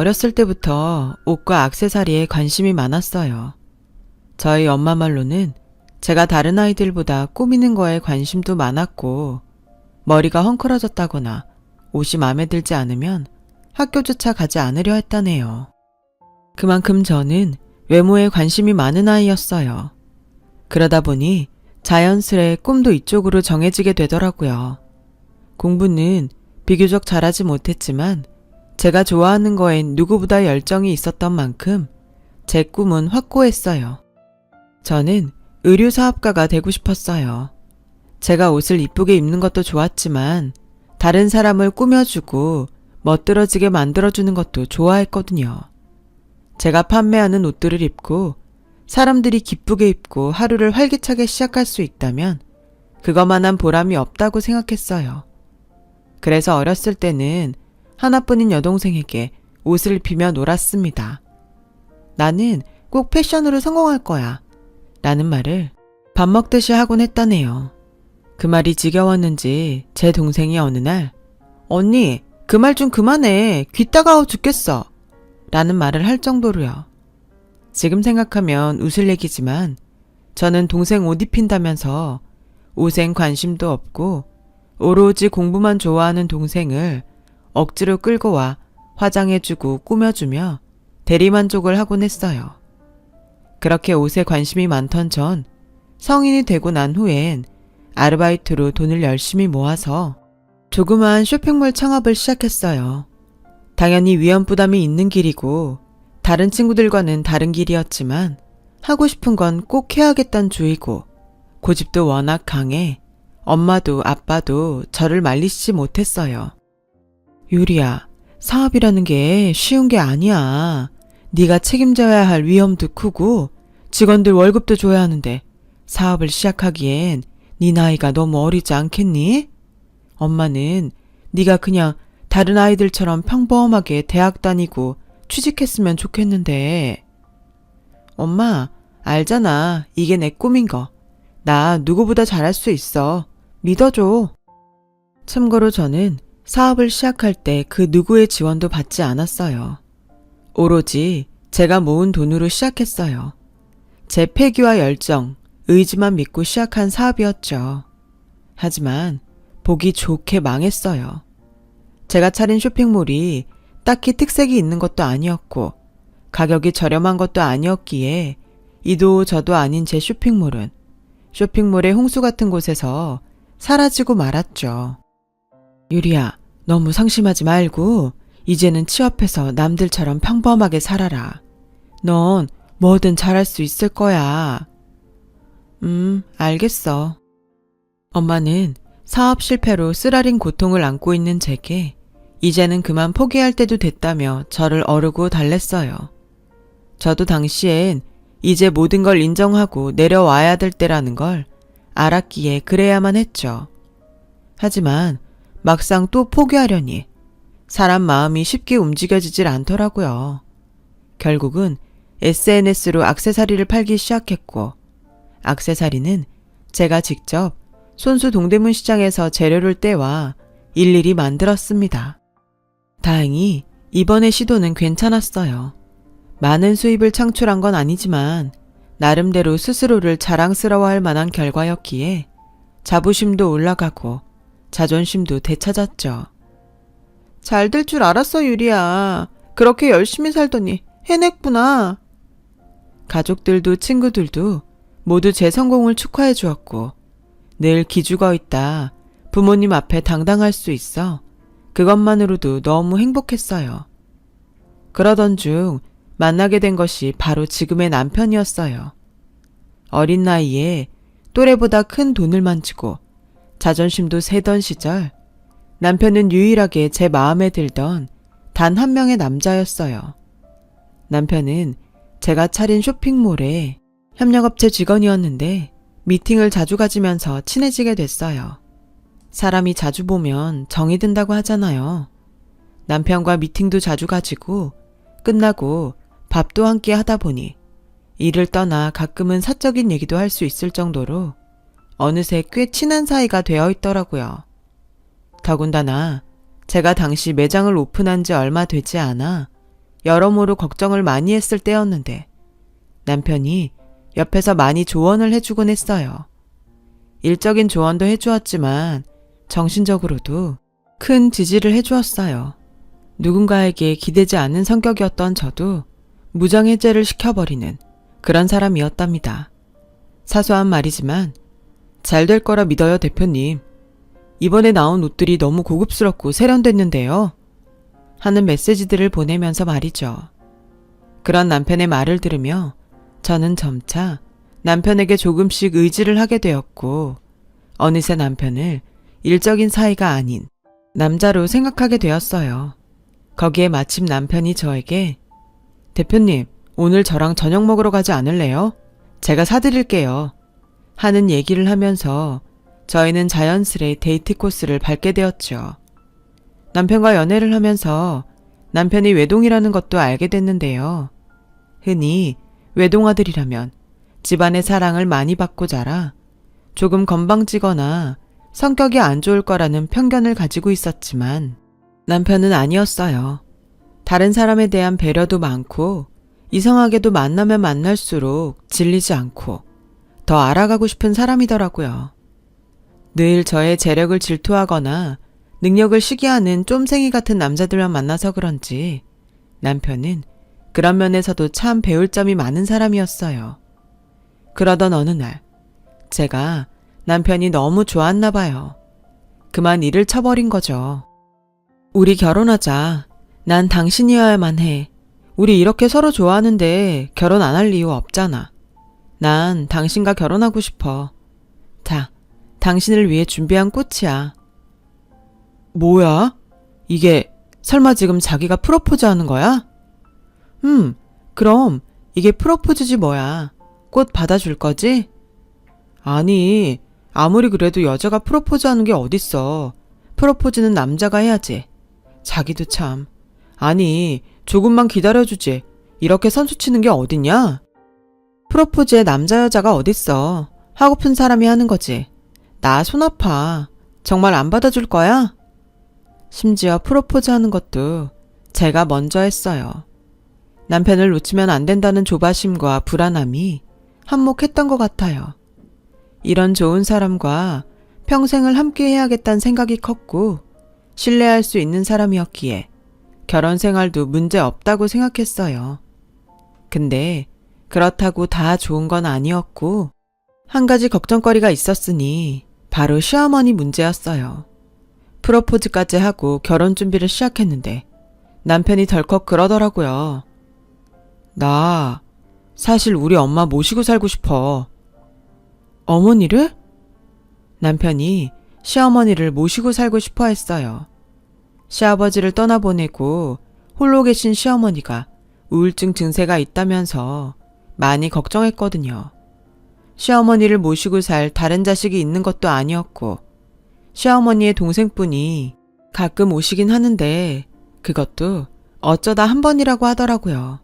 어렸을 때부터 옷과 액세서리에 관심이 많았어요. 저희 엄마 말로는 제가 다른 아이들보다 꾸미는 거에 관심도 많았고 머리가 헝클어졌다거나 옷이 마음에 들지 않으면 학교조차 가지 않으려 했다네요. 그만큼 저는 외모에 관심이 많은 아이였어요. 그러다 보니 자연스레 꿈도 이쪽으로 정해지게 되더라고요. 공부는 비교적 잘하지 못했지만 제가 좋아하는 거엔 누구보다 열정이 있었던 만큼 제 꿈은 확고했어요. 저는 의류사업가가 되고 싶었어요. 제가 옷을 이쁘게 입는 것도 좋았지만 다른 사람을 꾸며주고 멋들어지게 만들어주는 것도 좋아했거든요. 제가 판매하는 옷들을 입고 사람들이 기쁘게 입고 하루를 활기차게 시작할 수 있다면 그것만한 보람이 없다고 생각했어요. 그래서 어렸을 때는 하나뿐인 여동생에게 옷을 입히며 놀았습니다. 나는 꼭 패션으로 성공할 거야 라는 말을 밥 먹듯이 하곤 했다네요. 그 말이 지겨웠는지 제 동생이 어느 날 언니 그 말 좀 그만해 귀 따가워 죽겠어 라는 말을 할 정도로요. 지금 생각하면 웃을 얘기지만 저는 동생 옷 입힌다면서 옷엔 관심도 없고 오로지 공부만 좋아하는 동생을 억지로 끌고 와 화장해주고 꾸며주며 대리만족을 하곤 했어요. 그렇게 옷에 관심이 많던 전 성인이 되고 난 후엔 아르바이트로 돈을 열심히 모아서 조그마한 쇼핑몰 창업을 시작했어요. 당연히 위험부담이 있는 길이고 다른 친구들과는 다른 길이었지만 하고 싶은 건 꼭 해야겠단 주의고 고집도 워낙 강해 엄마도 아빠도 저를 말리시지 못했어요. 유리야, 사업이라는 게 쉬운 게 아니야. 네가 책임져야 할 위험도 크고 직원들 월급도 줘야 하는데 사업을 시작하기엔 네 나이가 너무 어리지 않겠니? 엄마는 네가 그냥 다른 아이들처럼 평범하게 대학 다니고 취직했으면 좋겠는데. 엄마, 알잖아. 이게 내 꿈인 거. 나 누구보다 잘할 수 있어. 믿어줘. 참고로 저는 사업을 시작할 때 그 누구의 지원도 받지 않았어요. 오로지 제가 모은 돈으로 시작했어요. 제 패기와 열정, 의지만 믿고 시작한 사업이었죠. 하지만 보기 좋게 망했어요. 제가 차린 쇼핑몰이 딱히 특색이 있는 것도 아니었고 가격이 저렴한 것도 아니었기에 이도 저도 아닌 제 쇼핑몰은 쇼핑몰의 홍수 같은 곳에서 사라지고 말았죠. 유리야, 너무 상심하지 말고 이제는 취업해서 남들처럼 평범하게 살아라. 넌 뭐든 잘할 수 있을 거야. 알겠어. 엄마는 사업 실패로 쓰라린 고통을 안고 있는 제게 이제는 그만 포기할 때도 됐다며 저를 어르고 달랬어요. 저도 당시엔 이제 모든 걸 인정하고 내려와야 될 때라는 걸 알았기에 그래야만 했죠. 하지만 막상 또 포기하려니 사람 마음이 쉽게 움직여지질 않더라고요. 결국은 SNS로 액세서리를 팔기 시작했고 액세서리는 제가 직접 손수 동대문 시장에서 재료를 떼와 일일이 만들었습니다. 다행히 이번의 시도는 괜찮았어요. 많은 수입을 창출한 건 아니지만 나름대로 스스로를 자랑스러워할 만한 결과였기에 자부심도 올라가고 자존심도 되찾았죠. 잘 될 줄 알았어, 유리야. 그렇게 열심히 살더니 해냈구나. 가족들도 친구들도 모두 제 성공을 축하해 주었고 늘 기죽어 있다 부모님 앞에 당당할 수 있어 그것만으로도 너무 행복했어요. 그러던 중 만나게 된 것이 바로 지금의 남편이었어요. 어린 나이에 또래보다 큰 돈을 만지고 자존심도 세던 시절 남편은 유일하게 제 마음에 들던 단 한 명의 남자였어요. 남편은 제가 차린 쇼핑몰에 협력업체 직원이었는데 미팅을 자주 가지면서 친해지게 됐어요. 사람이 자주 보면 정이 든다고 하잖아요. 남편과 미팅도 자주 가지고 끝나고 밥도 함께 하다 보니 일을 떠나 가끔은 사적인 얘기도 할 수 있을 정도로 어느새 꽤 친한 사이가 되어 있더라고요. 더군다나 제가 당시 매장을 오픈한 지 얼마 되지 않아 여러모로 걱정을 많이 했을 때였는데 남편이 옆에서 많이 조언을 해주곤 했어요. 일적인 조언도 해주었지만 정신적으로도 큰 지지를 해주었어요. 누군가에게 기대지 않는 성격이었던 저도 무장해제를 시켜버리는 그런 사람이었답니다. 사소한 말이지만 잘 될 거라 믿어요, 대표님. 이번에 나온 옷들이 너무 고급스럽고 세련됐는데요. 하는 메시지들을 보내면서 말이죠. 그런 남편의 말을 들으며 저는 점차 남편에게 조금씩 의지를 하게 되었고 어느새 남편을 일적인 사이가 아닌 남자로 생각하게 되었어요. 거기에 마침 남편이 저에게 대표님, 오늘 저랑 저녁 먹으러 가지 않을래요? 제가 사드릴게요. 하는 얘기를 하면서 저희는 자연스레 데이트 코스를 밟게 되었죠. 남편과 연애를 하면서 남편이 외동이라는 것도 알게 됐는데요. 흔히 외동아들이라면 집안의 사랑을 많이 받고 자라 조금 건방지거나 성격이 안 좋을 거라는 편견을 가지고 있었지만 남편은 아니었어요. 다른 사람에 대한 배려도 많고 이상하게도 만나면 만날수록 질리지 않고 더 알아가고 싶은 사람이더라고요. 늘 저의 재력을 질투하거나 능력을 시기하는 쫌생이 같은 남자들만 만나서 그런지 남편은 그런 면에서도 참 배울 점이 많은 사람이었어요. 그러던 어느 날 제가 남편이 너무 좋았나 봐요. 그만 일을 쳐버린 거죠. 우리 결혼하자. 난 당신이어야만 해. 우리 이렇게 서로 좋아하는데 결혼 안 할 이유 없잖아. 난 당신과 결혼하고 싶어. 자, 당신을 위해 준비한 꽃이야. 뭐야? 이게 설마 지금 자기가 프로포즈 하는 거야? 그럼 이게 프로포즈지 뭐야. 꽃 받아줄 거지? 아니, 아무리 그래도 여자가 프로포즈 하는 게 어딨어. 프로포즈는 남자가 해야지. 자기도 참. 아니, 조금만 기다려주지. 이렇게 선수 치는 게 어딨냐? 프로포즈에 남자 여자가 어딨어. 하고픈 사람이 하는 거지. 나 손 아파. 정말 안 받아줄 거야? 심지어 프로포즈 하는 것도 제가 먼저 했어요. 남편을 놓치면 안 된다는 조바심과 불안함이 한몫했던 것 같아요. 이런 좋은 사람과 평생을 함께 해야겠다는 생각이 컸고 신뢰할 수 있는 사람이었기에 결혼 생활도 문제 없다고 생각했어요. 근데 그렇다고 다 좋은 건 아니었고 한 가지 걱정거리가 있었으니 바로 시어머니 문제였어요. 프로포즈까지 하고 결혼 준비를 시작했는데 남편이 덜컥 그러더라고요. 나 사실 우리 엄마 모시고 살고 싶어. 어머니를? 남편이 시어머니를 모시고 살고 싶어 했어요. 시아버지를 떠나보내고 홀로 계신 시어머니가 우울증 증세가 있다면서 많이 걱정했거든요. 시어머니를 모시고 살 다른 자식이 있는 것도 아니었고 시어머니의 동생분이 가끔 오시긴 하는데 그것도 어쩌다 한 번이라고 하더라고요.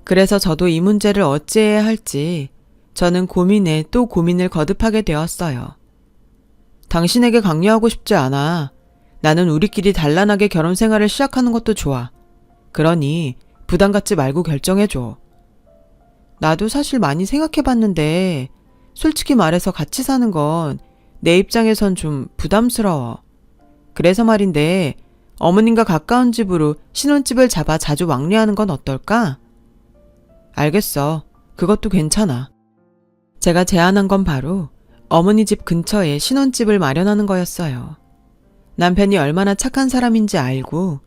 그래서 저도 이 문제를 어찌해야 할지 저는 고민에 또 고민을 거듭하게 되었어요. 당신에게 강요하고 싶지 않아. 나는 우리끼리 단란하게 결혼 생활을 시작하는 것도 좋아. 그러니 부담 갖지 말고 결정해줘. 나도 사실 많이 생각해봤는데 솔직히 말해서 같이 사는 건 내 입장에선 좀 부담스러워. 그래서 말인데 어머님과 가까운 집으로 신혼집을 잡아 자주 왕래하는 건 어떨까? 알겠어. 그것도 괜찮아. 제가 제안한 건 바로 어머니 집 근처에 신혼집을 마련하는 거였어요. 남편이 얼마나 착한 사람인지 알고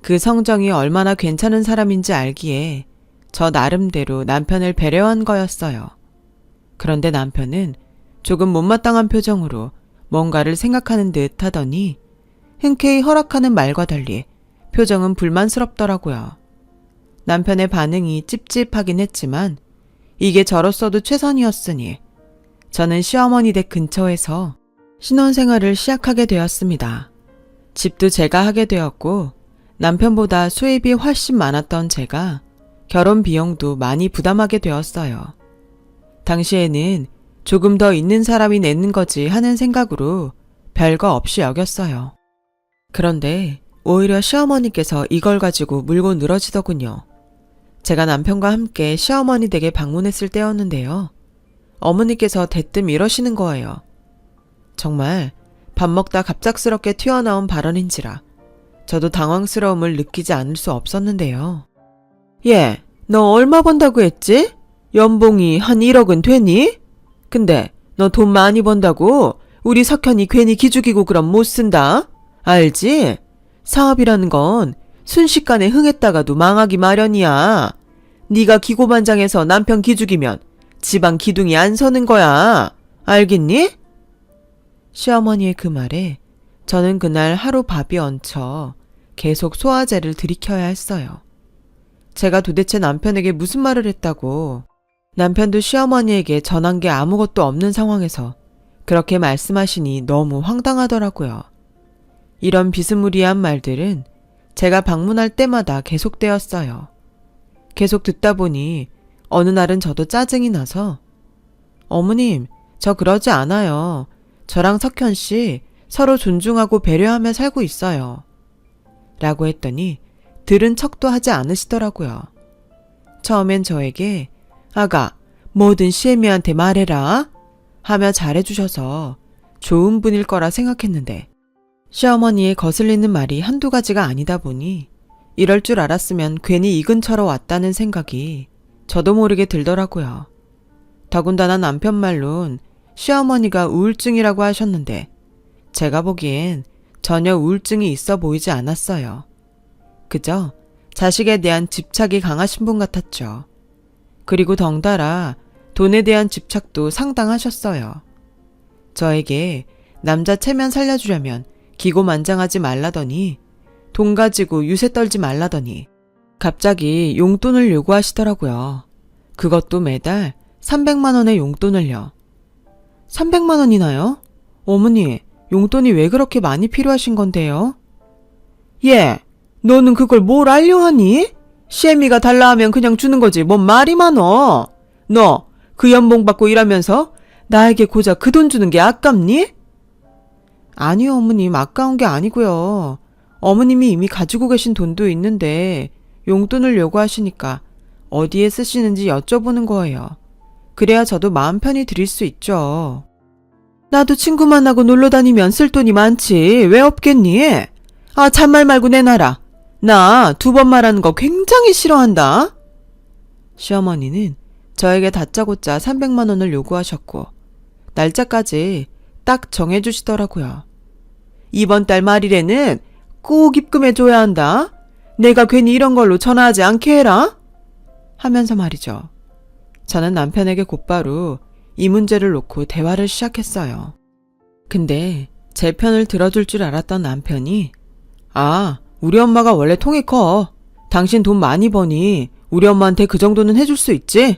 그 성정이 얼마나 괜찮은 사람인지 알기에 저 나름대로 남편을 배려한 거였어요. 그런데 남편은 조금 못마땅한 표정으로 뭔가를 생각하는 듯 하더니 흔쾌히 허락하는 말과 달리 표정은 불만스럽더라고요. 남편의 반응이 찝찝하긴 했지만 이게 저로서도 최선이었으니 저는 시어머니 댁 근처에서 신혼생활을 시작하게 되었습니다. 집도 제가 하게 되었고 남편보다 수입이 훨씬 많았던 제가 결혼 비용도 많이 부담하게 되었어요. 당시에는 조금 더 있는 사람이 내는 거지 하는 생각으로 별거 없이 여겼어요. 그런데 오히려 시어머니께서 이걸 가지고 물고 늘어지더군요. 제가 남편과 함께 시어머니 댁에 방문했을 때였는데요. 어머니께서 대뜸 이러시는 거예요. 정말 밥 먹다 갑작스럽게 튀어나온 발언인지라 저도 당황스러움을 느끼지 않을 수 없었는데요. 예, 너 얼마 번다고 했지? 연봉이 한 1억은 되니? 근데 너 돈 많이 번다고 우리 석현이 괜히 기죽이고 그럼 못 쓴다. 알지? 사업이라는 건 순식간에 흥했다가도 망하기 마련이야. 네가 기고만장해서 남편 기죽이면 집안 기둥이 안 서는 거야. 알겠니? 시어머니의 그 말에 저는 그날 하루 밥이 얹혀 계속 소화제를 들이켜야 했어요. 제가 도대체 남편에게 무슨 말을 했다고, 남편도 시어머니에게 전한 게 아무것도 없는 상황에서 그렇게 말씀하시니 너무 황당하더라고요. 이런 비스무리한 말들은 제가 방문할 때마다 계속되었어요. 계속 듣다 보니 어느 날은 저도 짜증이 나서 어머님, 저 그러지 않아요. 저랑 석현 씨 서로 존중하고 배려하며 살고 있어요. 라고 했더니 들은 척도 하지 않으시더라고요. 처음엔 저에게 아가, 뭐든 시애미한테 말해라 하며 잘해주셔서 좋은 분일 거라 생각했는데 시어머니의 거슬리는 말이 한두 가지가 아니다 보니 이럴 줄 알았으면 괜히 이 근처로 왔다는 생각이 저도 모르게 들더라고요. 더군다나 남편 말론 시어머니가 우울증이라고 하셨는데 제가 보기엔 전혀 우울증이 있어 보이지 않았어요. 그저 자식에 대한 집착이 강하신 분 같았죠. 그리고 덩달아 돈에 대한 집착도 상당하셨어요. 저에게 남자 체면 살려주려면 기고만장하지 말라더니 돈 가지고 유세 떨지 말라더니 갑자기 용돈을 요구하시더라고요. 그것도 매달 300만 원의 용돈을요. 300만 원이나요? 어머니, 용돈이 왜 그렇게 많이 필요하신 건데요? 예, 너는 그걸 뭘 알려 하니? 시애미가 달라 하면 그냥 주는 거지 뭔 말이 많어. 너 그 연봉 받고 일하면서 나에게 고작 그 돈 주는 게 아깝니? 아니요, 어머님, 아까운 게 아니고요. 어머님이 이미 가지고 계신 돈도 있는데 용돈을 요구하시니까 어디에 쓰시는지 여쭤보는 거예요. 그래야 저도 마음 편히 드릴 수 있죠. 나도 친구 만나고 놀러 다니면 쓸 돈이 많지. 왜 없겠니? 아, 잔말 말고 내놔라. 나 2번 말하는 거 굉장히 싫어한다. 시어머니는 저에게 다짜고짜 300만 원을 요구하셨고 날짜까지 딱 정해주시더라고요. 이번 달 말일에는 꼭 입금해줘야 한다. 내가 괜히 이런 걸로 전화하지 않게 해라. 하면서 말이죠. 저는 남편에게 곧바로 이 문제를 놓고 대화를 시작했어요. 근데 제 편을 들어줄 줄 알았던 남편이 아, 우리 엄마가 원래 통이 커. 당신 돈 많이 버니 우리 엄마한테 그 정도는 해줄 수 있지?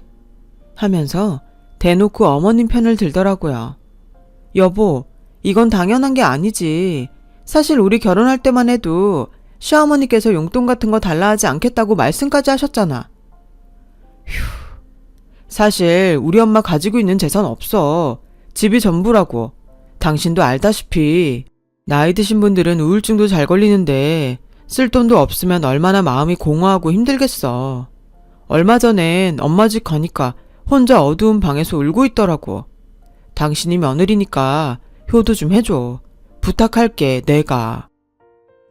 하면서 대놓고 어머님 편을 들더라고요. 여보, 이건 당연한 게 아니지. 사실 우리 결혼할 때만 해도 시어머니께서 용돈 같은 거 달라 하지 않겠다고 말씀까지 하셨잖아. 휴, 사실 우리 엄마 가지고 있는 재산 없어. 집이 전부라고. 당신도 알다시피 나이 드신 분들은 우울증도 잘 걸리는데 쓸 돈도 없으면 얼마나 마음이 공허하고 힘들겠어. 얼마 전엔 엄마 집 가니까 혼자 어두운 방에서 울고 있더라고. 당신이 며느리니까 효도 좀 해줘. 부탁할게, 내가.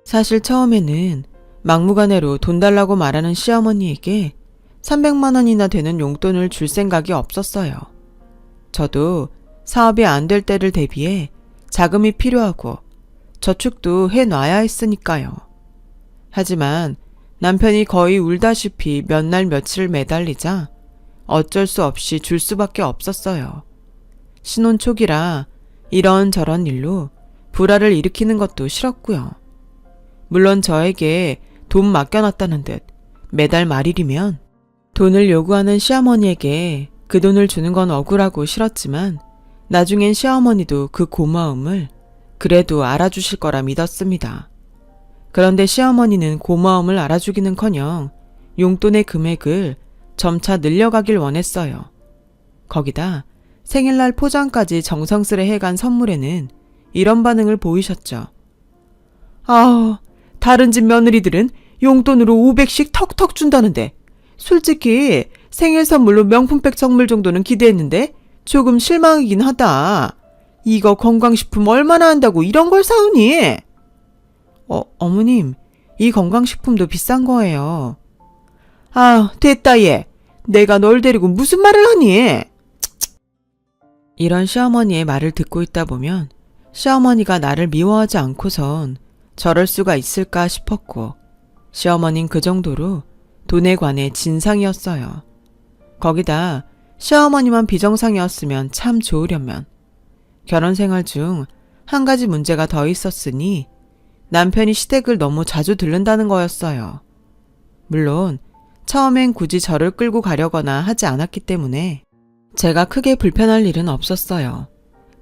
사실 처음에는 막무가내로 돈 달라고 말하는 시어머니에게 300만 원이나 되는 용돈을 줄 생각이 없었어요. 저도 사업이 안 될 때를 대비해 자금이 필요하고 저축도 해놔야 했으니까요. 하지만 남편이 거의 울다시피 몇 날 며칠 매달리자 어쩔 수 없이 줄 수밖에 없었어요. 신혼 초기라 이런저런 일로 불화를 일으키는 것도 싫었고요. 물론 저에게 돈 맡겨놨다는 듯 매달 말일이면 돈을 요구하는 시어머니에게 그 돈을 주는 건 억울하고 싫었지만 나중엔 시어머니도 그 고마움을 그래도 알아주실 거라 믿었습니다. 그런데 시어머니는 고마움을 알아주기는커녕 용돈의 금액을 점차 늘려가길 원했어요. 거기다 생일날 포장까지 정성스레 해간 선물에는 이런 반응을 보이셨죠. 아, 다른 집 며느리들은 용돈으로 500씩 턱턱 준다는데 솔직히 생일 선물로 명품백 선물 정도는 기대했는데 조금 실망이긴 하다. 이거 건강식품 얼마나 한다고 이런 걸 사오니? 어머님, 이 건강식품도 비싼 거예요. 아, 됐다 얘. 내가 널 데리고 무슨 말을 하니? 이런 시어머니의 말을 듣고 있다 보면 시어머니가 나를 미워하지 않고선 저럴 수가 있을까 싶었고, 시어머닌 그 정도로 돈에 관해 진상이었어요. 거기다 시어머니만 비정상이었으면 참 좋으련만. 결혼 생활 중 한 가지 문제가 더 있었으니 남편이 시댁을 너무 자주 들른다는 거였어요. 물론 처음엔 굳이 저를 끌고 가려거나 하지 않았기 때문에 제가 크게 불편할 일은 없었어요.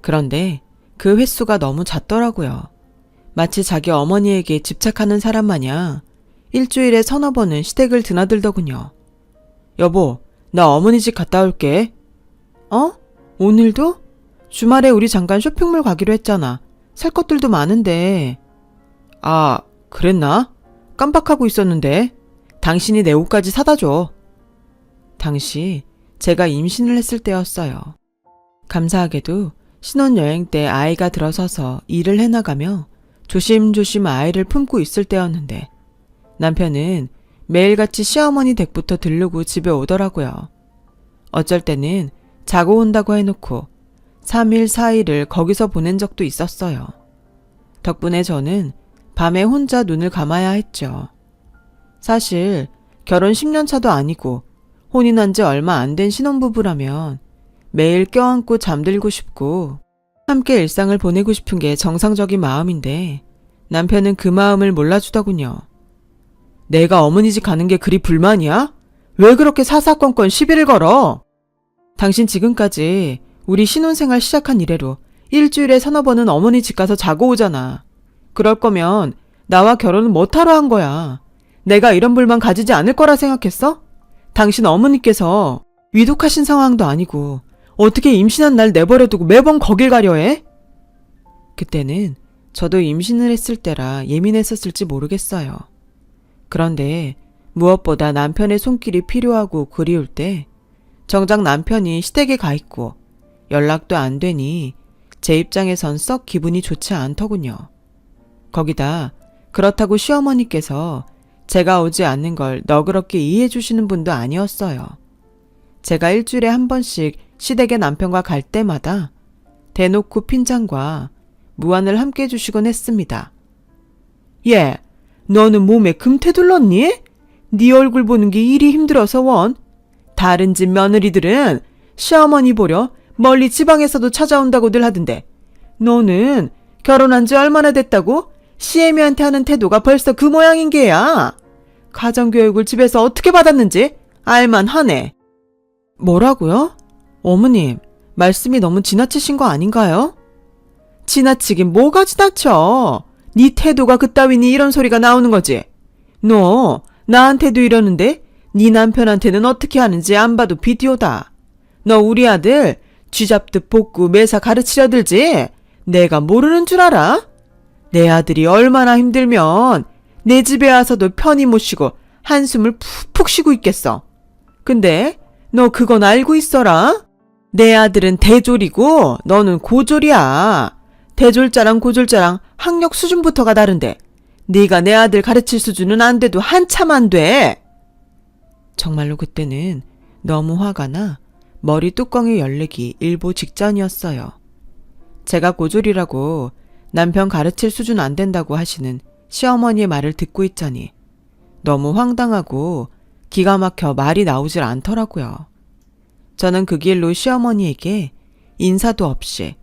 그런데 그 횟수가 너무 잦더라고요. 마치 자기 어머니에게 집착하는 사람 마냥 일주일에 서너 번은 시댁을 드나들더군요. 여보, 나 어머니 집 갔다 올게. 오늘도? 주말에 우리 잠깐 쇼핑몰 가기로 했잖아. 살 것들도 많은데. 아, 그랬나? 깜빡하고 있었는데. 당신이 내 옷까지 사다 줘. 당시 제가 임신을 했을 때였어요. 감사하게도 신혼여행 때 아이가 들어서서 일을 해나가며 조심조심 아이를 품고 있을 때였는데 남편은 매일같이 시어머니 댁부터 들르고 집에 오더라고요. 어쩔 때는 자고 온다고 해놓고 3일, 4일을 거기서 보낸 적도 있었어요. 덕분에 저는 밤에 혼자 눈을 감아야 했죠. 사실 결혼 10년 차도 아니고 혼인한 지 얼마 안 된 신혼부부라면 매일 껴안고 잠들고 싶고 함께 일상을 보내고 싶은 게 정상적인 마음인데 남편은 그 마음을 몰라주더군요. 내가 어머니 집 가는 게 그리 불만이야? 왜 그렇게 사사건건 시비를 걸어? 당신 지금까지 우리 신혼생활 시작한 이래로 일주일에 서너 번은 어머니 집 가서 자고 오잖아. 그럴 거면 나와 결혼은 못하러 한 거야. 내가 이런 불만 가지지 않을 거라 생각했어? 당신 어머니께서 위독하신 상황도 아니고 어떻게 임신한 날 내버려두고 매번 거길 가려 해? 그때는 저도 임신을 했을 때라 예민했었을지 모르겠어요. 그런데 무엇보다 남편의 손길이 필요하고 그리울 때 정작 남편이 시댁에 가 있고 연락도 안 되니 제 입장에선 썩 기분이 좋지 않더군요. 거기다 그렇다고 시어머니께서 제가 오지 않는 걸 너그럽게 이해해 주시는 분도 아니었어요. 제가 일주일에 한 번씩 시댁에 남편과 갈 때마다 대놓고 핀잔과 무안을 함께 해주시곤 했습니다. 예, 너는 몸에 금태 둘렀니? 네 얼굴 보는 게 일이 힘들어서 원. 다른 집 며느리들은 시어머니 보려 멀리 지방에서도 찾아온다고들 하던데 너는 결혼한 지 얼마나 됐다고? 시애미한테 하는 태도가 벌써 그 모양인 게야. 가정교육을 집에서 어떻게 받았는지 알만하네. 뭐라고요? 어머님, 말씀이 너무 지나치신 거 아닌가요? 지나치긴 뭐가 지나쳐. 네 태도가 그따위니 이런 소리가 나오는 거지. 너 나한테도 이러는데 네 남편한테는 어떻게 하는지 안 봐도 비디오다. 너 우리 아들 쥐잡듯 볶고 매사 가르치려 들지? 내가 모르는 줄 알아? 내 아들이 얼마나 힘들면 내 집에 와서도 편히 못 쉬고 한숨을 푹푹 쉬고 있겠어. 근데 너 그건 알고 있어라? 내 아들은 대졸이고 너는 고졸이야. 대졸자랑 고졸자랑 학력 수준부터가 다른데 네가 내 아들 가르칠 수준은 안 돼도 한참 안 돼. 정말로 그때는 너무 화가 나 머리 뚜껑이 열리기 일보 직전이었어요. 제가 고졸이라고 남편 가르칠 수준 안 된다고 하시는 시어머니의 말을 듣고 있자니 너무 황당하고 기가 막혀 말이 나오질 않더라고요. 저는 그 길로 시어머니에게 인사도 없이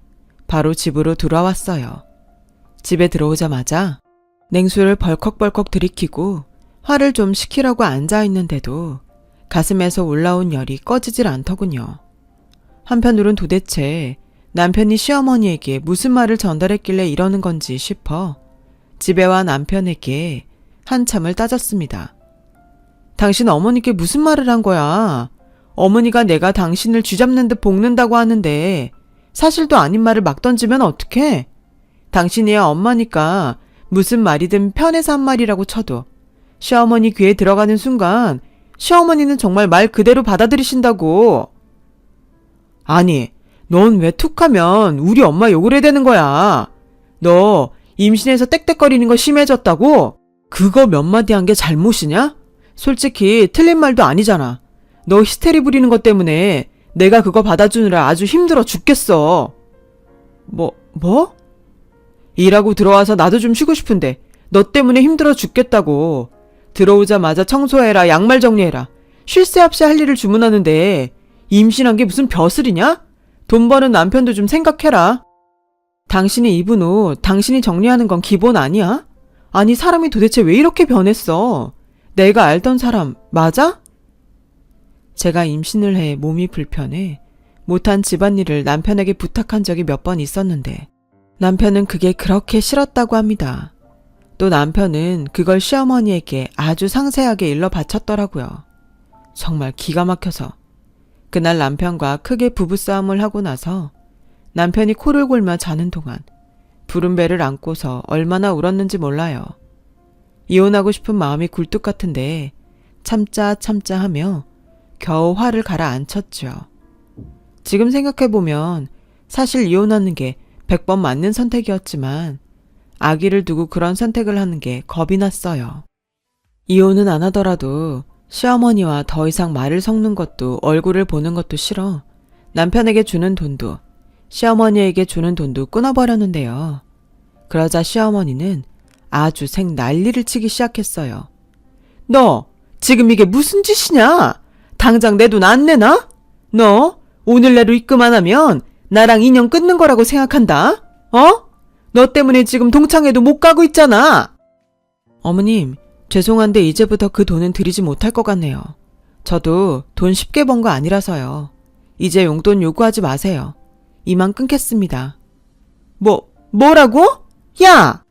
바로 집으로 돌아왔어요. 집에 들어오자마자 냉수를 벌컥벌컥 들이키고 화를 좀 식히려고 앉아있는데도 가슴에서 올라온 열이 꺼지질 않더군요. 한편으론 도대체 남편이 시어머니에게 무슨 말을 전달했길래 이러는 건지 싶어 집에 와 남편에게 한참을 따졌습니다. 당신 어머니께 무슨 말을 한 거야? 어머니가 내가 당신을 쥐잡는 듯 볶는다고 하는데 사실도 아닌 말을 막 던지면 어떡해? 당신이야 엄마니까 무슨 말이든 편해서 한 말이라고 쳐도 시어머니 귀에 들어가는 순간 시어머니는 정말 말 그대로 받아들이신다고. 아니, 넌 왜 툭하면 우리 엄마 욕을 해야 되는 거야? 너 임신해서 떽떽거리는 거 심해졌다고? 그거 몇 마디 한 게 잘못이냐? 솔직히 틀린 말도 아니잖아. 너 히스테리 부리는 것 때문에 내가 그거 받아주느라 아주 힘들어 죽겠어. 뭐? 일하고 들어와서 나도 좀 쉬고 싶은데 너 때문에 힘들어 죽겠다고. 들어오자마자 청소해라, 양말 정리해라. 쉴 새 없이 할 일을 주문하는데 임신한 게 무슨 벼슬이냐? 돈 버는 남편도 좀 생각해라. 당신이 입은 옷 당신이 정리하는 건 기본 아니야? 아니, 사람이 도대체 왜 이렇게 변했어? 내가 알던 사람 맞아? 제가 임신을 해 몸이 불편해 못한 집안일을 남편에게 부탁한 적이 몇 번 있었는데 남편은 그게 그렇게 싫었다고 합니다. 또 남편은 그걸 시어머니에게 아주 상세하게 일러 바쳤더라고요. 정말 기가 막혀서 그날 남편과 크게 부부싸움을 하고 나서 남편이 코를 골며 자는 동안 부른 배를 안고서 얼마나 울었는지 몰라요. 이혼하고 싶은 마음이 굴뚝 같은데 참자 하며 겨우 화를 가라앉혔죠. 지금 생각해보면 사실 이혼하는 게 100번 맞는 선택이었지만 아기를 두고 그런 선택을 하는 게 겁이 났어요. 이혼은 안 하더라도 시어머니와 더 이상 말을 섞는 것도 얼굴을 보는 것도 싫어 남편에게 주는 돈도 시어머니에게 주는 돈도 끊어버렸는데요. 그러자 시어머니는 아주 생 난리를 치기 시작했어요. 너 지금 이게 무슨 짓이냐? 당장 내 돈 안 내놔? 너 오늘 내로 입금 안 하면 나랑 인연 끊는 거라고 생각한다? 너 때문에 지금 동창회도 못 가고 있잖아. 어머님, 죄송한데 이제부터 그 돈은 드리지 못할 것 같네요. 저도 돈 쉽게 번 거 아니라서요. 이제 용돈 요구하지 마세요. 이만 끊겠습니다. 뭐라고? 야!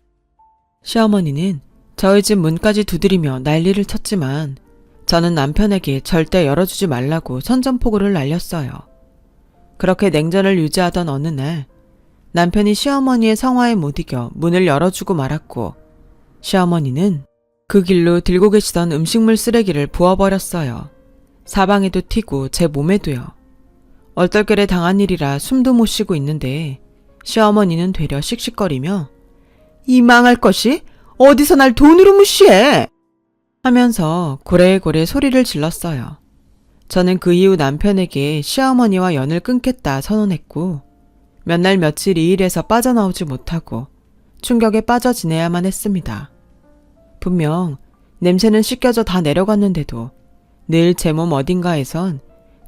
시어머니는 저희 집 문까지 두드리며 난리를 쳤지만 저는 남편에게 절대 열어주지 말라고 선전포고를 날렸어요. 그렇게 냉전을 유지하던 어느 날 남편이 시어머니의 성화에 못 이겨 문을 열어주고 말았고 시어머니는 그 길로 들고 계시던 음식물 쓰레기를 부어버렸어요. 사방에도 튀고 제 몸에도요. 얼떨결에 당한 일이라 숨도 못 쉬고 있는데 시어머니는 되려 씩씩거리며 이 망할 것이 어디서 날 돈으로 무시해! 하면서 고래고래 소리를 질렀어요. 저는 그 이후 남편에게 시어머니와 연을 끊겠다 선언했고 몇 날 며칠 이 일에서 빠져나오지 못하고 충격에 빠져 지내야만 했습니다. 분명 냄새는 씻겨져 다 내려갔는데도 늘 제 몸 어딘가에선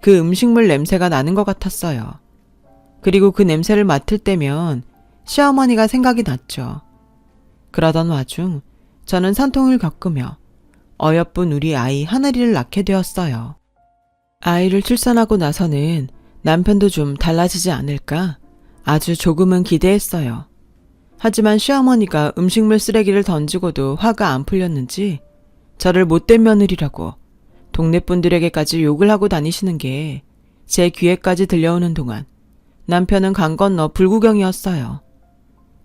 그 음식물 냄새가 나는 것 같았어요. 그리고 그 냄새를 맡을 때면 시어머니가 생각이 났죠. 그러던 와중 저는 산통을 겪으며 어여쁜 우리 아이 하늘이를 낳게 되었어요. 아이를 출산하고 나서는 남편도 좀 달라지지 않을까 아주 조금은 기대했어요. 하지만 시어머니가 음식물 쓰레기를 던지고도 화가 안 풀렸는지 저를 못된 며느리라고 동네 분들에게까지 욕을 하고 다니시는 게 제 귀에까지 들려오는 동안 남편은 강 건너 불구경이었어요.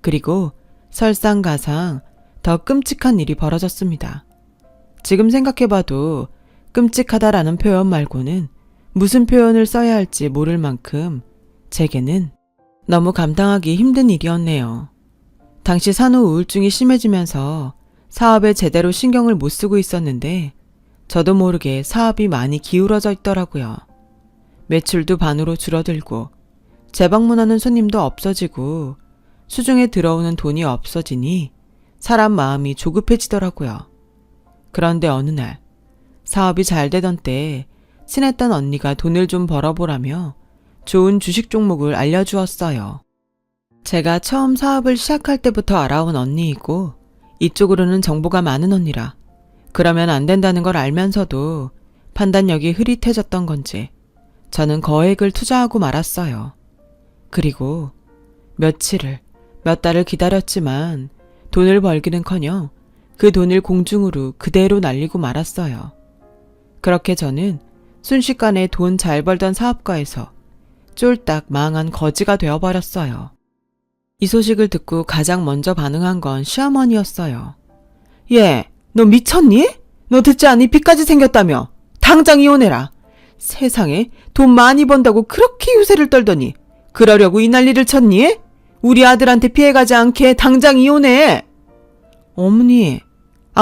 그리고 설상가상 더 끔찍한 일이 벌어졌습니다. 지금 생각해봐도 끔찍하다라는 표현 말고는 무슨 표현을 써야 할지 모를 만큼 제게는 너무 감당하기 힘든 일이었네요. 당시 산후 우울증이 심해지면서 사업에 제대로 신경을 못 쓰고 있었는데 저도 모르게 사업이 많이 기울어져 있더라고요. 매출도 반으로 줄어들고 재방문하는 손님도 없어지고 수중에 들어오는 돈이 없어지니 사람 마음이 조급해지더라고요. 그런데 어느 날 사업이 잘 되던 때 친했던 언니가 돈을 좀 벌어보라며 좋은 주식 종목을 알려주었어요. 제가 처음 사업을 시작할 때부터 알아온 언니이고 이쪽으로는 정보가 많은 언니라 그러면 안 된다는 걸 알면서도 판단력이 흐릿해졌던 건지 저는 거액을 투자하고 말았어요. 그리고 몇 달을 기다렸지만 돈을 벌기는커녕 그 돈을 공중으로 그대로 날리고 말았어요. 그렇게 저는 순식간에 돈 잘 벌던 사업가에서 쫄딱 망한 거지가 되어버렸어요. 이 소식을 듣고 가장 먼저 반응한 건 시어머니였어요. 얘, 너 미쳤니? 너 듣지 않니? 빚까지 생겼다며. 당장 이혼해라. 세상에 돈 많이 번다고 그렇게 유세를 떨더니 그러려고 이 난리를 쳤니? 우리 아들한테 피해가지 않게 당장 이혼해. 어머니,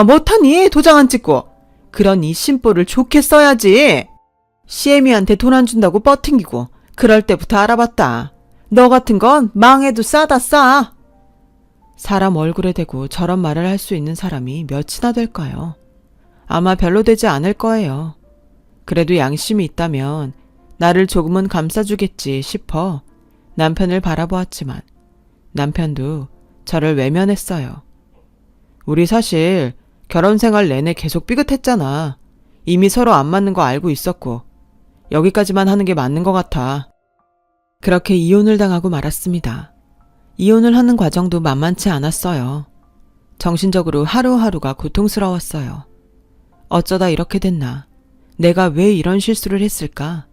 못하니 도장 안 찍고. 그러니 심보를 좋게 써야지. 시애미한테 돈 안 준다고 뻗팅기고 그럴 때부터 알아봤다. 너 같은 건 망해도 싸다 싸. 사람 얼굴에 대고 저런 말을 할 수 있는 사람이 몇이나 될까요? 아마 별로 되지 않을 거예요. 그래도 양심이 있다면 나를 조금은 감싸주겠지 싶어 남편을 바라보았지만 남편도 저를 외면했어요. 우리 사실 결혼 생활 내내 계속 삐끗했잖아. 이미 서로 안 맞는 거 알고 있었고 여기까지만 하는 게 맞는 것 같아. 그렇게 이혼을 당하고 말았습니다. 이혼을 하는 과정도 만만치 않았어요. 정신적으로 하루하루가 고통스러웠어요. 어쩌다 이렇게 됐나? 내가 왜 이런 실수를 했을까?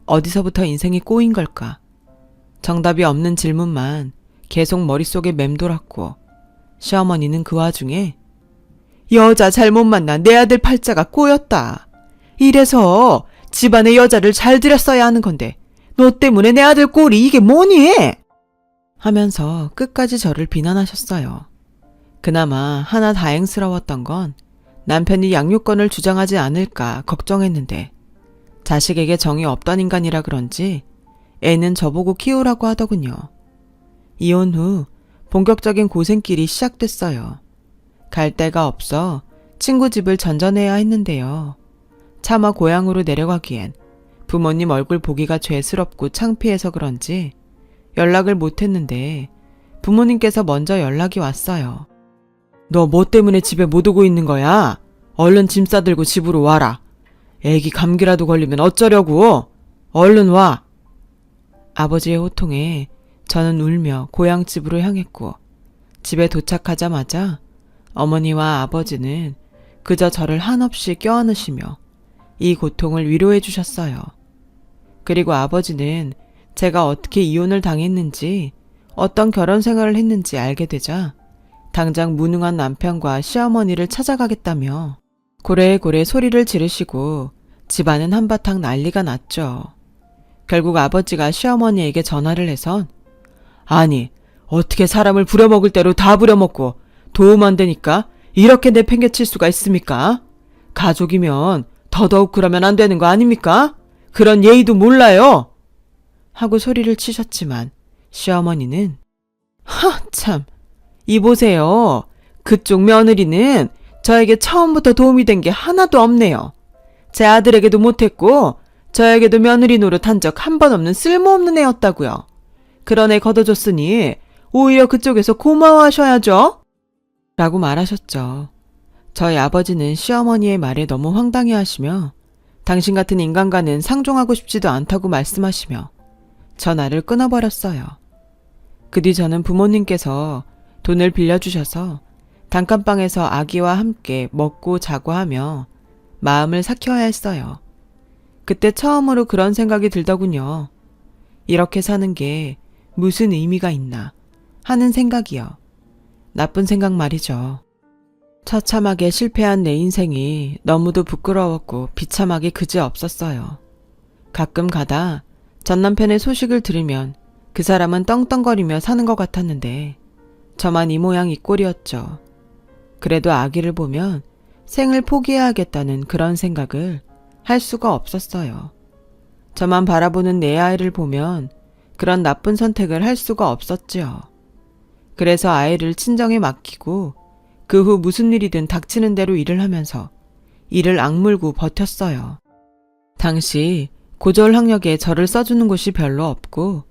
어디서부터 인생이 꼬인 걸까? 정답이 없는 질문만 계속 머릿속에 맴돌았고 시어머니는 그 와중에 여자 잘못 만나 내 아들 팔자가 꼬였다. 이래서 집안에 여자를 잘 들였어야 하는 건데 너 때문에 내 아들 꼴이 이게 뭐니? 하면서 끝까지 저를 비난하셨어요. 그나마 하나 다행스러웠던 건 남편이 양육권을 주장하지 않을까 걱정했는데 자식에게 정이 없던 인간이라 그런지 애는 저보고 키우라고 하더군요. 이혼 후 본격적인 고생길이 시작됐어요. 갈 데가 없어 친구 집을 전전해야 했는데요. 차마 고향으로 내려가기엔 부모님 얼굴 보기가 죄스럽고 창피해서 그런지 연락을 못했는데 부모님께서 먼저 연락이 왔어요. 너 뭐 때문에 집에 못 오고 있는 거야? 얼른 짐 싸들고 집으로 와라. 애기 감기라도 걸리면 어쩌려고? 얼른 와. 아버지의 호통에 저는 울며 고향집으로 향했고 집에 도착하자마자 어머니와 아버지는 그저 저를 한없이 껴안으시며 이 고통을 위로해 주셨어요. 그리고 아버지는 제가 어떻게 이혼을 당했는지 어떤 결혼 생활을 했는지 알게 되자 당장 무능한 남편과 시어머니를 찾아가겠다며 고래고래 소리를 지르시고 집안은 한바탕 난리가 났죠. 결국 아버지가 시어머니에게 전화를 해선 아니 어떻게 사람을 부려먹을 대로 다 부려먹고 도움 안 되니까 이렇게 내팽개칠 수가 있습니까? 가족이면 더더욱 그러면 안 되는 거 아닙니까? 그런 예의도 몰라요. 하고 소리를 치셨지만 시어머니는 참 이보세요. 그쪽 며느리는 저에게 처음부터 도움이 된 게 하나도 없네요. 제 아들에게도 못했고 저에게도 며느리 노릇한 적 한 번 없는 쓸모없는 애였다고요. 그런 애 걷어줬으니 오히려 그쪽에서 고마워하셔야죠. 라고 말하셨죠. 저희 아버지는 시어머니의 말에 너무 황당해하시며 당신 같은 인간과는 상종하고 싶지도 않다고 말씀하시며 전화를 끊어버렸어요. 그 뒤 저는 부모님께서 돈을 빌려주셔서 단칸방에서 아기와 함께 먹고 자고 하며 마음을 삭혀야 했어요. 그때 처음으로 그런 생각이 들더군요. 이렇게 사는 게 무슨 의미가 있나 하는 생각이요. 나쁜 생각 말이죠. 처참하게 실패한 내 인생이 너무도 부끄러웠고 비참하기 그지없었어요. 가끔 가다 전 남편의 소식을 들으면 그 사람은 떵떵거리며 사는 것 같았는데 저만 이 모양 이 꼴이었죠. 그래도 아기를 보면 생을 포기해야겠다는 그런 생각을 할 수가 없었어요. 저만 바라보는 내 아이를 보면 그런 나쁜 선택을 할 수가 없었지요. 그래서 아이를 친정에 맡기고 그 후 무슨 일이든 닥치는 대로 일을 하면서 이를 악물고 버텼어요. 당시 고졸 학력에 저를 써주는 곳이 별로 없고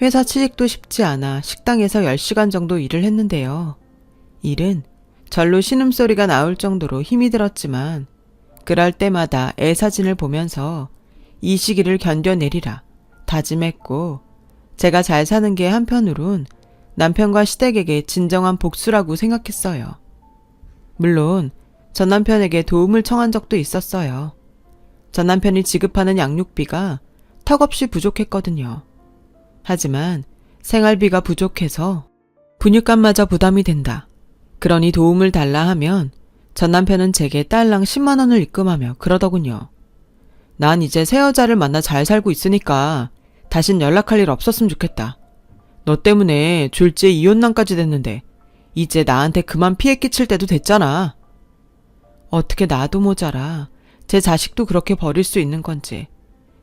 회사 취직도 쉽지 않아 식당에서 10시간 정도 일을 했는데요. 일은 절로 신음소리가 나올 정도로 힘이 들었지만 그럴 때마다 애 사진을 보면서 이 시기를 견뎌내리라 다짐했고 제가 잘 사는 게 한편으론 남편과 시댁에게 진정한 복수라고 생각했어요. 물론 전 남편에게 도움을 청한 적도 있었어요. 전 남편이 지급하는 양육비가 턱없이 부족했거든요. 하지만 생활비가 부족해서 분유값마저 부담이 된다. 그러니 도움을 달라 하면 전 남편은 제게 딸랑 10만 원을 입금하며 그러더군요. 난 이제 새 여자를 만나 잘 살고 있으니까 다신 연락할 일 없었으면 좋겠다. 너 때문에 졸지에 이혼난까지 됐는데 이제 나한테 그만 피해 끼칠 때도 됐잖아. 어떻게 나도 모자라 제 자식도 그렇게 버릴 수 있는 건지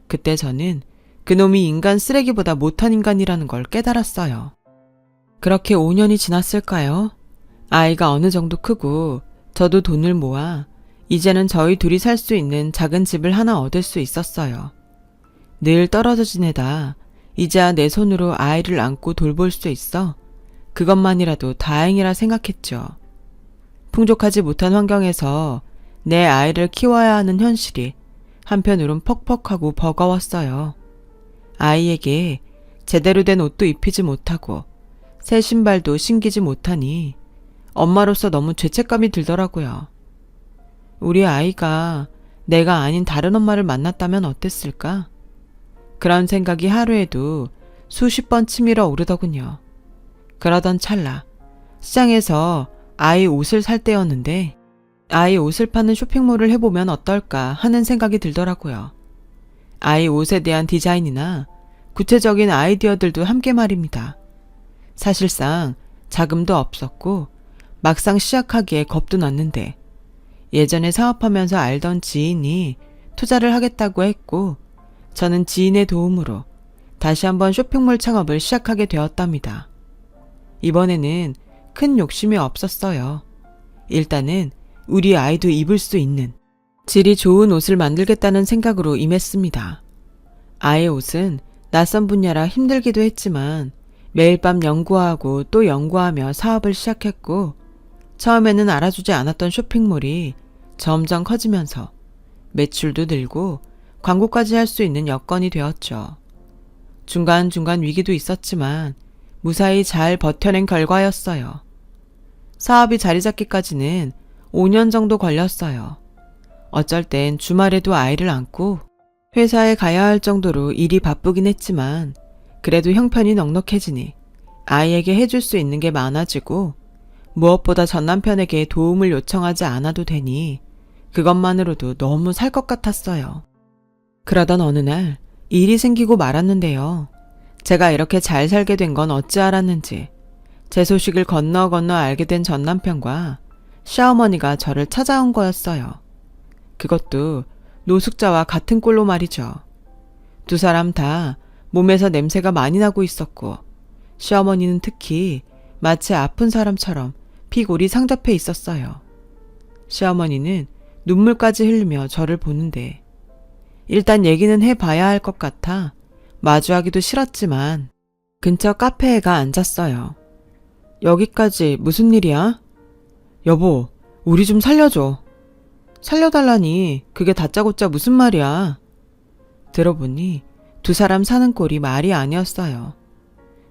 그때 저는 그놈이 인간 쓰레기보다 못한 인간이라는 걸 깨달았어요. 그렇게 5년이 지났을까요? 아이가 어느 정도 크고 저도 돈을 모아 이제는 저희 둘이 살 수 있는 작은 집을 하나 얻을 수 있었어요. 늘 떨어져 지내다 이제야 내 손으로 아이를 안고 돌볼 수 있어 그것만이라도 다행이라 생각했죠. 풍족하지 못한 환경에서 내 아이를 키워야 하는 현실이 한편으론 퍽퍽하고 버거웠어요. 아이에게 제대로 된 옷도 입히지 못하고 새 신발도 신기지 못하니 엄마로서 너무 죄책감이 들더라고요. 우리 아이가 내가 아닌 다른 엄마를 만났다면 어땠을까? 그런 생각이 하루에도 수십 번 치밀어 오르더군요. 그러던 찰나 시장에서 아이 옷을 살 때였는데 아이 옷을 파는 쇼핑몰을 해보면 어떨까 하는 생각이 들더라고요. 아이 옷에 대한 디자인이나 구체적인 아이디어들도 함께 말입니다. 사실상 자금도 없었고 막상 시작하기에 겁도 났는데 예전에 사업하면서 알던 지인이 투자를 하겠다고 했고 저는 지인의 도움으로 다시 한번 쇼핑몰 창업을 시작하게 되었답니다. 이번에는 큰 욕심이 없었어요. 일단은 우리 아이도 입을 수 있는 질이 좋은 옷을 만들겠다는 생각으로 임했습니다. 아이의 옷은 낯선 분야라 힘들기도 했지만 매일 밤 연구하고 또 연구하며 사업을 시작했고 처음에는 알아주지 않았던 쇼핑몰이 점점 커지면서 매출도 늘고 광고까지 할 수 있는 여건이 되었죠. 중간중간 위기도 있었지만 무사히 잘 버텨낸 결과였어요. 사업이 자리 잡기까지는 5년 정도 걸렸어요. 어쩔 땐 주말에도 아이를 안고 회사에 가야 할 정도로 일이 바쁘긴 했지만 그래도 형편이 넉넉해지니 아이에게 해줄 수 있는 게 많아지고 무엇보다 전 남편에게 도움을 요청하지 않아도 되니 그것만으로도 너무 살 것 같았어요. 그러던 어느 날 일이 생기고 말았는데요. 제가 이렇게 잘 살게 된 건 어찌 알았는지 제 소식을 건너 알게 된 전 남편과 시어머니가 저를 찾아온 거였어요. 그것도 노숙자와 같은 꼴로 말이죠. 두 사람 다 몸에서 냄새가 많이 나고 있었고 시어머니는 특히 마치 아픈 사람처럼 피골이 상접해 있었어요. 시어머니는 눈물까지 흘리며 저를 보는데 일단 얘기는 해봐야 할 것 같아 마주하기도 싫었지만 근처 카페에 가 앉았어요. 여기까지 무슨 일이야? 여보, 우리 좀 살려줘. 살려달라니 그게 다짜고짜 무슨 말이야. 들어보니 두 사람 사는 꼴이 말이 아니었어요.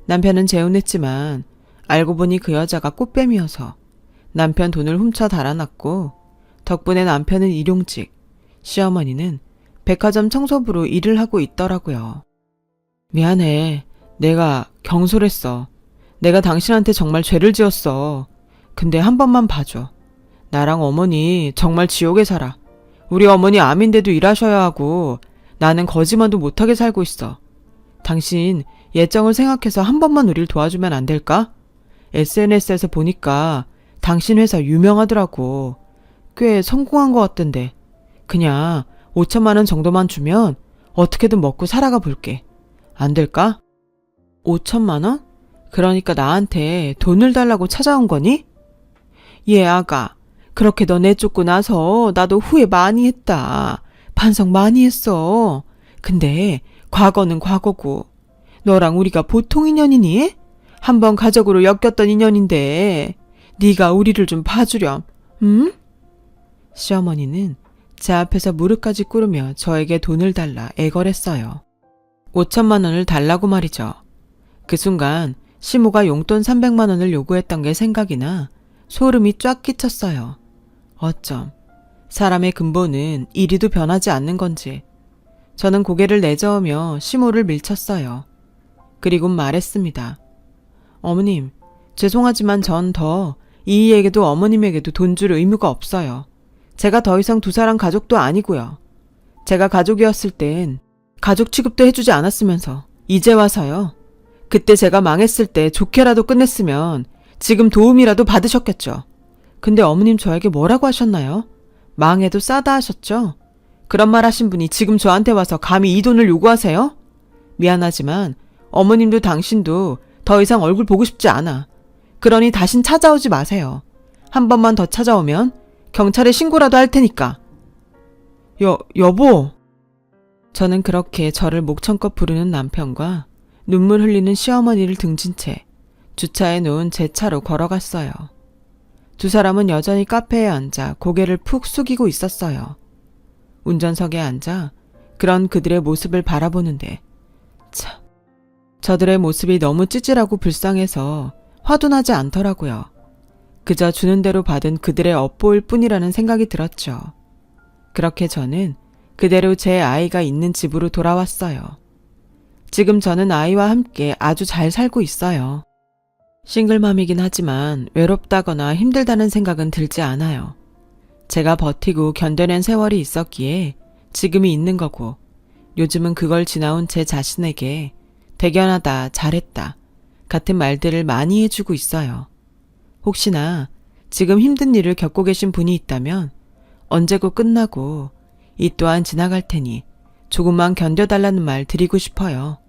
남편은 재혼했지만 알고 보니 그 여자가 꽃뱀이어서 남편 돈을 훔쳐 달아났고 덕분에 남편은 일용직, 시어머니는 백화점 청소부로 일을 하고 있더라고요. 미안해. 내가 경솔했어. 내가 당신한테 정말 죄를 지었어. 근데 한 번만 봐줘. 나랑 어머니 정말 지옥에 살아. 우리 어머니 암인데도 일하셔야 하고 나는 거지만도 못하게 살고 있어. 당신 예정을 생각해서 한 번만 우릴 도와주면 안 될까? SNS에서 보니까 당신 회사 유명하더라고. 꽤 성공한 것 같던데. 그냥 5천만 원 정도만 주면 어떻게든 먹고 살아가 볼게. 안 될까? 5천만 원? 그러니까 나한테 돈을 달라고 찾아온 거니? 예, 아가. 그렇게 너 내쫓고 나서 나도 후회 많이 했다. 반성 많이 했어. 근데 과거는 과거고 너랑 우리가 보통 인연이니? 한번 가족으로 엮였던 인연인데 네가 우리를 좀 봐주렴. 응? 시어머니는 제 앞에서 무릎까지 꿇으며 저에게 돈을 달라 애걸했어요. 5천만 원을 달라고 말이죠. 그 순간 시모가 용돈 300만 원을 요구했던 게 생각이 나 소름이 쫙 끼쳤어요. 어쩜 사람의 근본은 이리도 변하지 않는 건지. 저는 고개를 내저으며 시모를 밀쳤어요. 그리고 말했습니다. 어머님, 죄송하지만 전 더 이희에게도 어머님에게도 돈 줄 의무가 없어요. 제가 더 이상 두 사람 가족도 아니고요. 제가 가족이었을 땐 가족 취급도 해주지 않았으면서 이제 와서요. 그때 제가 망했을 때 좋게라도 끝냈으면 지금 도움이라도 받으셨겠죠. 근데 어머님 저에게 뭐라고 하셨나요? 망해도 싸다 하셨죠? 그런 말 하신 분이 지금 저한테 와서 감히 이 돈을 요구하세요? 미안하지만 어머님도 당신도 더 이상 얼굴 보고 싶지 않아. 그러니 다신 찾아오지 마세요. 한 번만 더 찾아오면 경찰에 신고라도 할 테니까. 여보. 저는 그렇게 저를 목청껏 부르는 남편과 눈물 흘리는 시어머니를 등진 채 주차해 놓은 제 차로 걸어갔어요. 두 사람은 여전히 카페에 앉아 고개를 푹 숙이고 있었어요. 운전석에 앉아 그런 그들의 모습을 바라보는데 참, 저들의 모습이 너무 찌질하고 불쌍해서 화도 나지 않더라고요. 그저 주는 대로 받은 그들의 업보일 뿐이라는 생각이 들었죠. 그렇게 저는 그대로 제 아이가 있는 집으로 돌아왔어요. 지금 저는 아이와 함께 아주 잘 살고 있어요. 싱글맘이긴 하지만 외롭다거나 힘들다는 생각은 들지 않아요. 제가 버티고 견뎌낸 세월이 있었기에 지금이 있는 거고 요즘은 그걸 지나온 제 자신에게 대견하다, 잘했다 같은 말들을 많이 해주고 있어요. 혹시나 지금 힘든 일을 겪고 계신 분이 있다면 언제고 끝나고 이 또한 지나갈 테니 조금만 견뎌달라는 말 드리고 싶어요.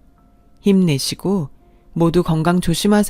힘내시고 모두 건강 조심하세요.